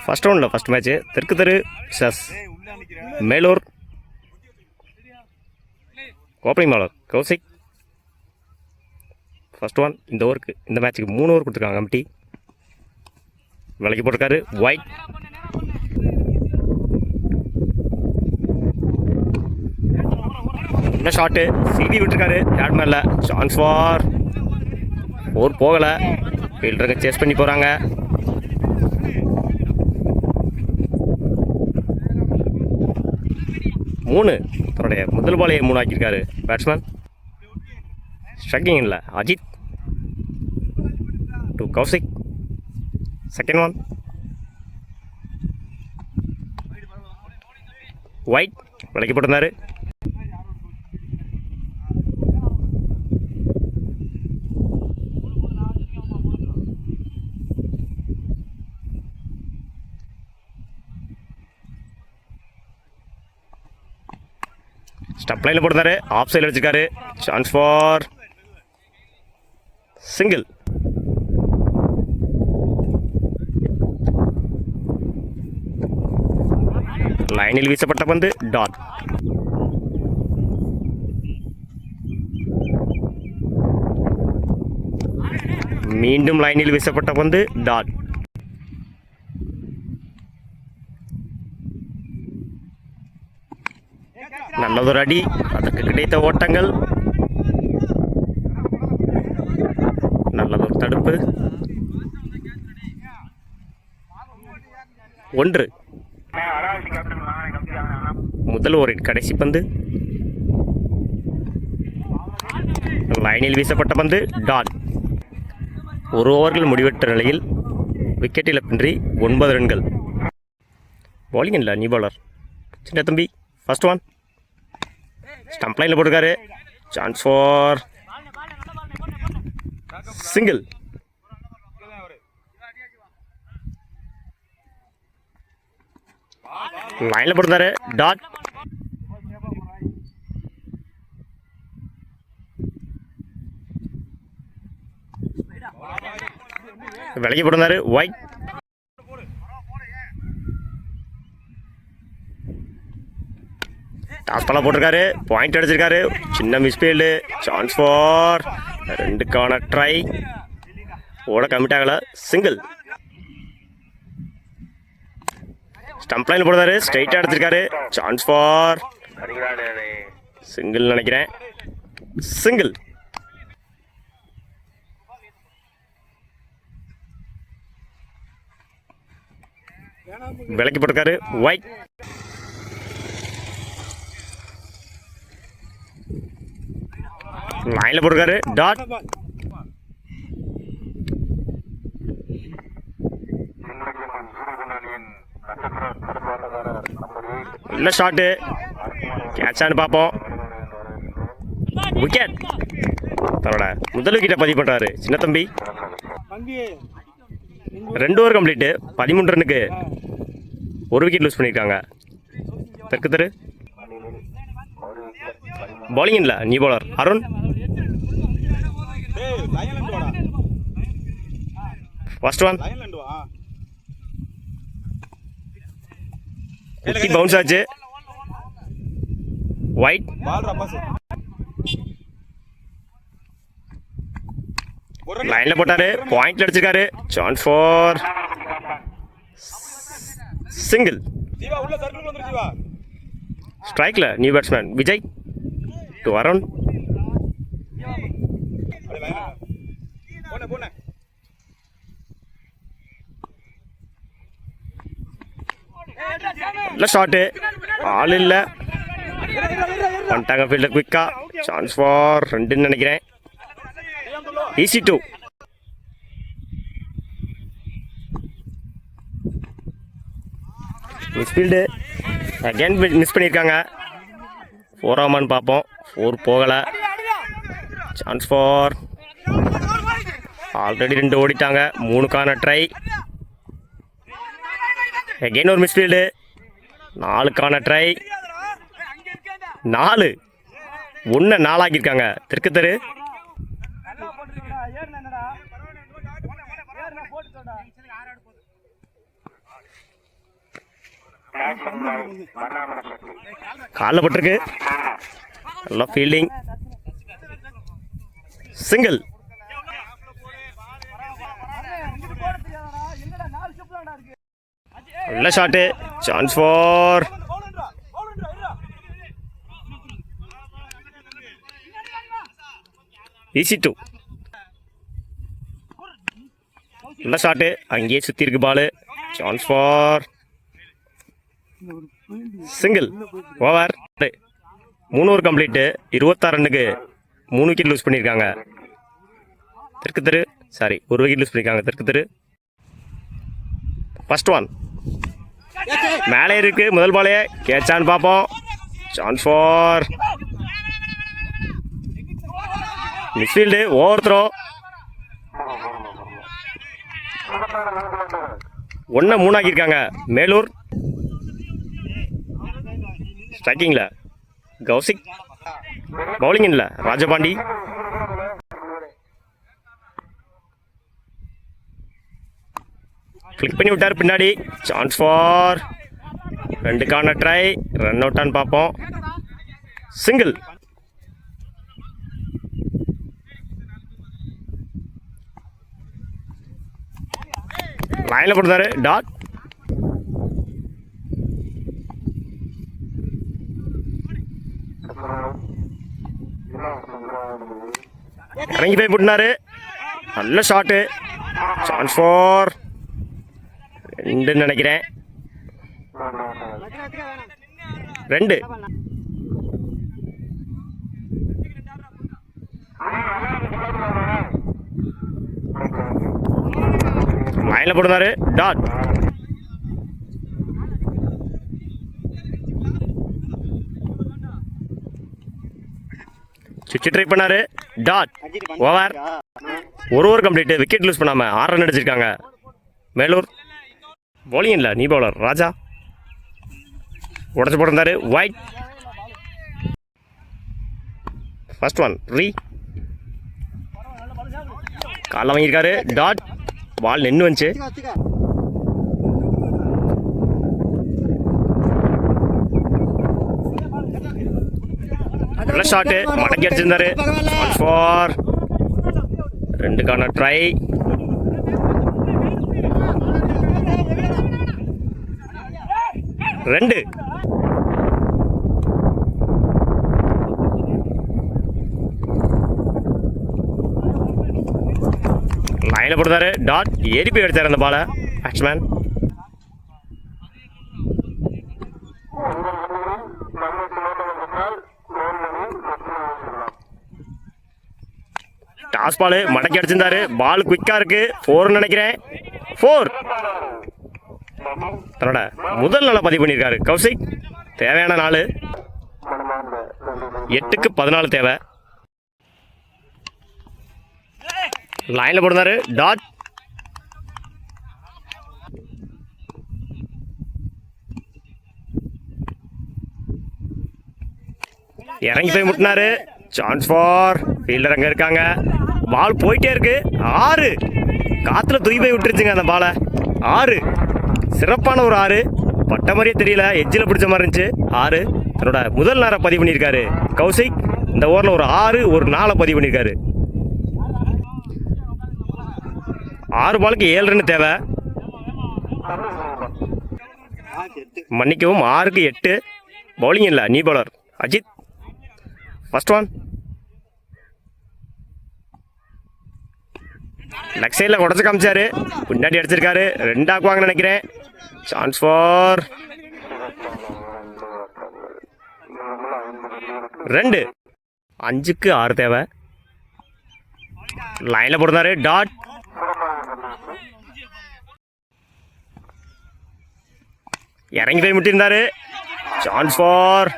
First ரவுண்டில் first match Therku Theru சஸ் Melur. Opening மாலர் கௌசிக். ஃபர்ஸ்ட் ஒன் இந்த ஓவருக்கு இந்த மேட்ச்சுக்கு 3 ஓவர் கொடுத்துருக்காங்க கமிட்டி. விலைக்கு போட்டிருக்காரு ஒயிட். இன்னும் ஷாட்டு சிவி விட்டுருக்காரு யார்ட் மேல. சான்ஸ் ஃபார் 4 போகலை. ஃபீல்டருங்க சேஸ் பண்ணி போகிறாங்க. மூணு தன்னுடைய முதல் பாலையை 3 ஆக்கியிருக்காரு பேட்ஸ்மேன். ஸ்ட்ரைக்கிங் இல்லை Ajith to Kaushik. Second one wide விலைக்கு போட்டிருந்தாரு. ஸ்டப் லைனில் போட்டிருந்தாரு. ஆஃப் சைடில் அடிச்சிருக்காரு. Chance for single. லைனில் வீசப்பட்ட பந்து டாட். மீண்டும் லைனில் வீசப்பட்ட பந்து டாட். நல்லதொரு அடி. அதற்கு கிடைத்த ஓட்டங்கள். நல்லதொரு தடுப்பு. 1. முதல் ஓவரின் கடைசி பந்து. லைனில் வீசப்பட்ட பந்து டாட். 1 ஓவர்கள் முடிவெற்ற நிலையில் விக்கெட் இழப்பின்றி 9 ரன்கள். பவுலிங் இல்லை நியூ பாலர் சின்ன தம்பி. ஃபர்ஸ்ட் ஒன் ஸ்டம்ப் லைனில் போட்டிருக்காரு. Chance for single. லைனில் போட்டிருந்தாரு டாட். விலகி போட்டிருந்தாரு ஒயிட். டாஸ் பாலாக போட்டிருக்காரு. பாயிண்ட் அடிச்சிருக்காரு. சின்ன மிஸ்பீல்டு. சான்ஸ் ஃபார் 2க்கான ட்ரை. ஓட கமிட் ஆகலை. சிங்கிள். ஸ்டம்ப் லைனில் போடுறாரு. ஸ்ட்ரைட்டாக அடிச்சிருக்காரு. சான்ஸ் ஃபார் சிங்கிள் நினைக்கிறேன். சிங்கிள். விலக்கி போட்டிருக்காரு ஒயிட். லைனில் போட்டிருக்காரு டாட். நல்ல ஷாட்டு. கேட்சான்னு பார்ப்போம். விக்கெட். தன்னோட முதல் விக்கெட்டை பதிவு பண்ணுறாரு சின்ன தம்பி. 2 ஓவர் கம்ப்ளீட்டு. 13 ரன்னுக்கு 1 விக்கெட் லூஸ் பண்ணியிருக்காங்க தெற்கு தெரு. பவுலிங் இல்லை new bowler Arun. First one குத்தி பவுன்ஸ் ஆச்சு. ஒயிட். லைனில் போட்டாரு. பாயிண்ட் அடிச்சிருக்காரு. Chance for single. ஸ்ட்ரைக்கில் new batsman Vijay to Arun. நல்ல ஷாட்டு. ஆள் இல்லை. வந்துட்டாங்க ஃபீல்டர் குயிக்கா. சான்ஸ் ஃபார் 2ன்னு நினைக்கிறேன். ஈஸி 2. மிஸ்ஃபீல்டு அகேன் மிஸ் பண்ணியிருக்காங்க. 4ஆமான்னு பார்ப்போம். 4 போகலை. சான்ஸ் ஃபார் ஆல்ரெடி 2 ஓடிட்டாங்க. 3க்கான ட்ரை. அகெயின் ஒரு மிஸ்ஃபீல்டு. 4க்கான ட்ரை. 4. 1 4 ஆக்கியிருக்காங்க தெற்கு தெரு. காலில் பட்டிருக்கு. நல்லா ஃபீல்டிங். சிங்கிள். நல்ல shot. Chance for easy two. நல்ல ஷாட்டு. அங்கேயே சுற்றி இருக்கு ball. Chance for single. Over. 3 over complete. 26 ரன்னுக்கு 3 விக்கெட் லூஸ் பண்ணியிருக்காங்க. தெற்கு தெரு சாரி 1 விக்கெட் லூஸ் பண்ணியிருக்காங்க தெற்கு தெரு. ஃபர்ஸ்ட் ஒன் மேலே இருக்கு. முதல் பாலே கேட்சான்னு பார்ப்போம். Chance for misfield. Overthrow. 1-3 ஆக்கியிருக்காங்க மேலூர். ஸ்ட்ரைக்கிங்கில் கௌசிக். பவுலிங் இல்லை ராஜபாண்டி. கிளிக் பண்ணி விட்டார் பின்னாடி. சான்ஸ் ஃபார் 2க்கான ட்ரை. ரன் அவுட்டான்னு பார்ப்போம். சிங்கிள். லைனில் போட்டாரு. டாட். இறங்கி போய் போட்டினாரு. நல்ல ஷாட்டு. சான்ஸ் ஃபார் 2 நினைக்கிறேன். 2. லைனில் போடுறாரு. டாட். சுவிட்ச் ட்ரை பண்ணாரு. Dot. Over. 1 over complete. Wicket loose பண்ணாம 6 ரன் அடிச்சிருக்காங்க மேலூர். பவுலிங் இல்லை நீ பவுலர் ராஜா. உடச்சு போட்டிருந்தாரு. ஒயிட். ஃபர்ஸ்ட் ஒன் ரீ. காலில் வாங்கியிருக்காரு. டாட். பால் நின்று வந்துச்சு. நல்ல ஷாட்டு. மடக்கி அடிச்சிருந்தாரு. ஃபார் 2க்கான ட்ரை. ரெண்டு. லைனில் போடுறாரு. டாட். ஏறி போய் அடித்தார் அந்த பாலை பேட்ஸ்மேன். டாஸ் பால் மடக்கி அடிச்சிருந்தாரு. பால் குயிக்கா இருக்கு. 4 நினைக்கிறேன். 4. தன்னோட முதல் நாளை பதிவு பண்ணியிருக்காரு கௌசிக். தேவையான நாள் 8க்கு 14 தேவை. லைனில் போடுறாரு. டாட். இறங்கி போய் முட்டினாரு. சான்ஸ் ஃபார் ஃபீல்டர் அங்கே இருக்காங்க. பால் போயிட்டே இருக்கு. 6. காற்றுல தூக்கி போய் விட்டுருச்சுங்க அந்த பாலை. 6. சிறப்பான ஒரு 6. பட்ட மாதிரியே தெரியல. எட்ஜில் பிடிச்ச மாதிரி இருந்துச்சு. 6. தன்னோட முதல் நேரம் பதிவு பண்ணியிருக்காரு கௌசிக். இந்த ஓவரில் ஒரு 6 ஒரு 4 பதிவு பண்ணியிருக்காரு. 6 பாலுக்கு 7 ரன் தேவை. மன்னிக்கவும் 6க்கு 8. பவுலிங் இல்லை நீ bowler Ajith. First one leg சைடில் உடச்சு காமிச்சாரு. பின்னாடி அடிச்சிருக்காரு. 2 ஆக்குவாங்கன்னு நினைக்கிறேன். Chance for 2. 5க்கு 6 தேவை. லைனில் போடுறாரு. டாட். இறங்கி போய் முட்டிருந்தாரு. சான்ஸ் ஃபார்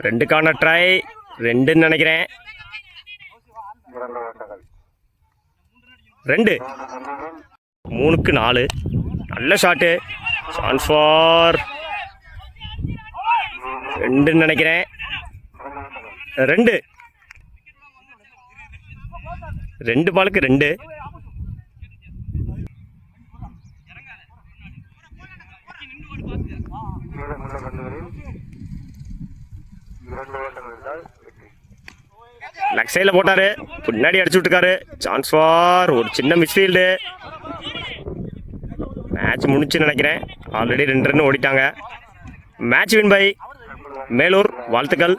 2க்கான ட்ரை. 2ன்னு நினைக்கிறேன். 2. 3க்கு 4. நல்ல ஷாட்டு. சான்ஸ் ஃபார் 2ன்னு நினைக்கிறேன். 2. 2 பாலுக்கு 2. லெக் சைடில் போட்டாரு, பின்னாடி அடிச்சு விட்டுருக்காரு. சான்ஸ் ஃபார் ஒரு சின்ன மிஸ்ஃபீல்டு. மேட்ச் முடிச்சுன்னு நினைக்கிறேன். ஆல்ரெடி 2 ரன் ஓடிட்டாங்க. Match win by Melur. வாழ்த்துக்கள்.